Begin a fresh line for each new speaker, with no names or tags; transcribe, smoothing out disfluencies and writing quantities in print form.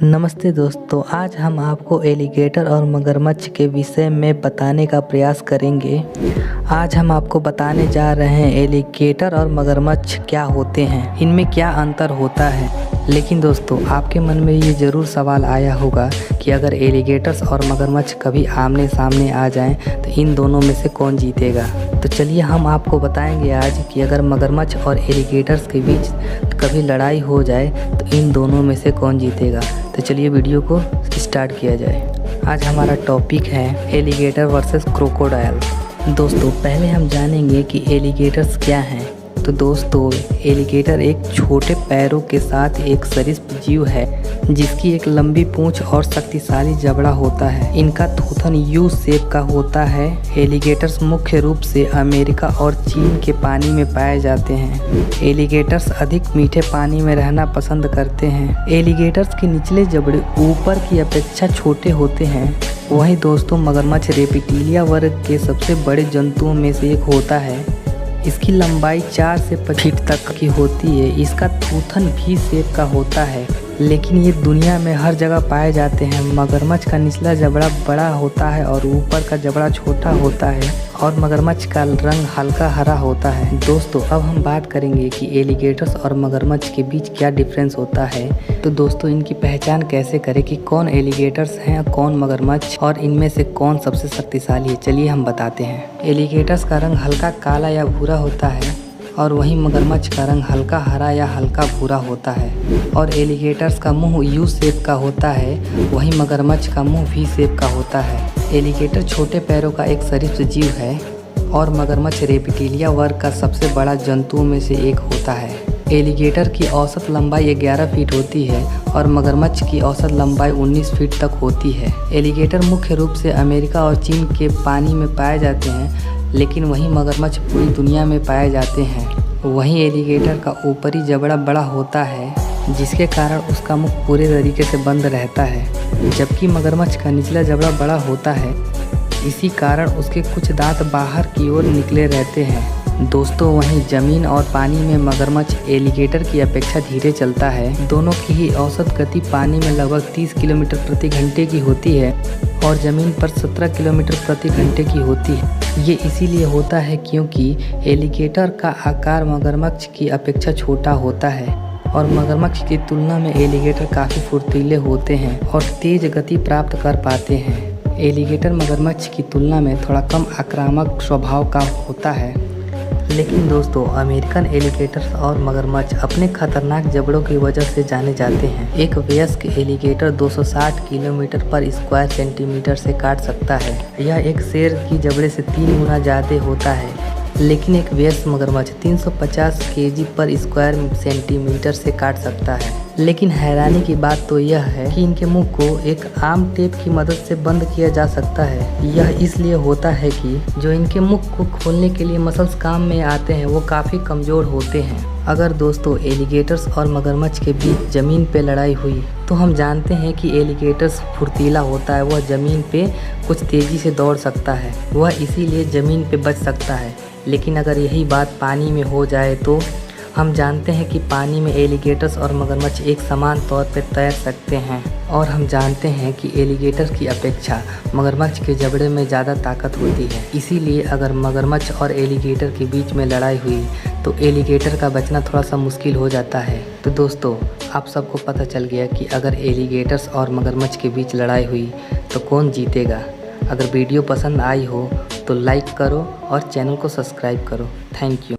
नमस्ते दोस्तों, आज हम आपको एलिगेटर और मगरमच्छ के विषय में बताने का प्रयास करेंगे। आज हम आपको बताने जा रहे हैं एलिगेटर और मगरमच्छ क्या होते हैं, इनमें क्या अंतर होता है। लेकिन दोस्तों, आपके मन में ये ज़रूर सवाल आया होगा कि अगर एलिगेटर्स और मगरमच्छ कभी आमने सामने आ जाएं तो इन दोनों में से कौन जीतेगा। तो चलिए हम आपको बताएंगे आज कि अगर मगरमच्छ और एलिगेटर्स के बीच कभी लड़ाई हो जाए तो इन दोनों में से कौन जीतेगा। तो चलिए वीडियो को स्टार्ट किया जाए। आज हमारा टॉपिक है एलिगेटर वर्सेस क्रोकोडाइल। दोस्तों, पहले हम जानेंगे कि एलिगेटर्स क्या हैं। तो दोस्तों, एलिगेटर एक छोटे पैरों के साथ एक सरीसृप जीव है जिसकी एक लंबी पूंछ और शक्तिशाली जबड़ा होता है। इनका थूथन यू शेप का होता है। एलिगेटर्स मुख्य रूप से अमेरिका और चीन के पानी में पाए जाते हैं। एलिगेटर्स अधिक मीठे पानी में रहना पसंद करते हैं। एलिगेटर्स के निचले जबड़े ऊपर की अपेक्षा छोटे होते हैं। वहीं दोस्तों, मगरमच्छ रेप्टिलिया वर्ग के सबसे बड़े जंतुओं में से एक होता है। इसकी लंबाई 4 से 5 फीट तक की होती है। इसका थूथन भी शेप का होता है, लेकिन ये दुनिया में हर जगह पाए जाते हैं। मगरमच्छ का निचला जबड़ा बड़ा होता है और ऊपर का जबड़ा छोटा होता है और मगरमच्छ का रंग हल्का हरा होता है। दोस्तों, अब हम बात करेंगे कि एलिगेटर्स और मगरमच्छ के बीच क्या डिफरेंस होता है। तो दोस्तों, इनकी पहचान कैसे करें कि कौन एलिगेटर्स हैं और कौन मगरमच्छ और इनमें से कौन सबसे शक्तिशाली है, चलिए हम बताते हैं। एलिगेटर्स का रंग हल्का काला या भूरा होता है और वहीं मगरमच्छ का रंग हल्का हरा या हल्का भूरा होता है। और एलिगेटर्स का मुंह यू शेप का होता है, वहीं मगरमच्छ का मुंह वी शेप का होता है। एलिगेटर छोटे पैरों का एक सरीसृप जीव है और मगरमच्छ रेप्टिलिया वर्ग का सबसे बड़ा जंतुओं में से एक होता है। एलिगेटर की औसत लंबाई 11 फीट होती है और मगरमच्छ की औसत लंबाई 19 फीट तक होती है। एलिगेटर मुख्य रूप से अमेरिका और चीन के पानी में पाए जाते हैं, लेकिन वहीं मगरमच्छ पूरी दुनिया में पाए जाते हैं। वहीं एलिगेटर का ऊपरी जबड़ा बड़ा होता है, जिसके कारण उसका मुख पूरे तरीके से बंद रहता है, जबकि मगरमच्छ का निचला जबड़ा बड़ा होता है। इसी कारण उसके कुछ दांत बाहर की ओर निकले रहते हैं। दोस्तों, वहीं जमीन और पानी में मगरमच्छ एलिगेटर की अपेक्षा धीरे चलता है। दोनों की ही औसत गति पानी में लगभग 30 किलोमीटर प्रति घंटे की होती है और ज़मीन पर 17 किलोमीटर प्रति घंटे की होती है। ये इसीलिए होता है क्योंकि एलिगेटर का आकार मगरमच्छ की अपेक्षा छोटा होता है और मगरमच्छ की तुलना में एलिगेटर काफ़ी फुर्तीले होते हैं और तेज़ गति प्राप्त कर पाते हैं। एलिगेटर मगरमच्छ की तुलना में थोड़ा कम आक्रामक स्वभाव का होता है। लेकिन दोस्तों, अमेरिकन एलिगेटर्स और मगरमच्छ अपने खतरनाक जबड़ों की वजह से जाने जाते हैं। एक वयस्क एलिगेटर 260 किलोमीटर पर स्क्वायर सेंटीमीटर से काट सकता है। यह एक शेर की जबड़े से 3 गुना ज़्यादा होता है। लेकिन एक वयस्क मगरमच्छ 350 केजी पर स्क्वायर सेंटीमीटर से काट सकता है। लेकिन हैरानी की बात तो यह है कि इनके मुंह को एक आम टेप की मदद से बंद किया जा सकता है। यह इसलिए होता है कि जो इनके मुख को खोलने के लिए मसल्स काम में आते हैं वो काफ़ी कमज़ोर होते हैं। अगर दोस्तों एलिगेटर्स और मगरमच्छ के बीच ज़मीन पे लड़ाई हुई तो हम जानते हैं कि एलिगेटर्स फुर्तीला होता है। वह ज़मीन पे कुछ तेज़ी से दौड़ सकता है, वह इसीलिए ज़मीन पे बच सकता है। लेकिन अगर यही बात पानी में हो जाए तो हम जानते हैं कि पानी में एलिगेटर्स और मगरमच्छ एक समान तौर पर तैर सकते हैं। और हम जानते हैं कि एलिगेटर की अपेक्षा मगरमच्छ के जबड़े में ज़्यादा ताकत होती है। इसीलिए अगर मगरमच्छ और एलिगेटर के बीच में लड़ाई हुई तो एलिगेटर का बचना थोड़ा सा मुश्किल हो जाता है। तो दोस्तों, आप सबको पता चल गया कि अगर एलिगेटर्स और मगरमच्छ के बीच लड़ाई हुई तो कौन जीतेगा। अगर वीडियो पसंद आई हो तो लाइक करो और चैनल को सब्सक्राइब करो। Thank you.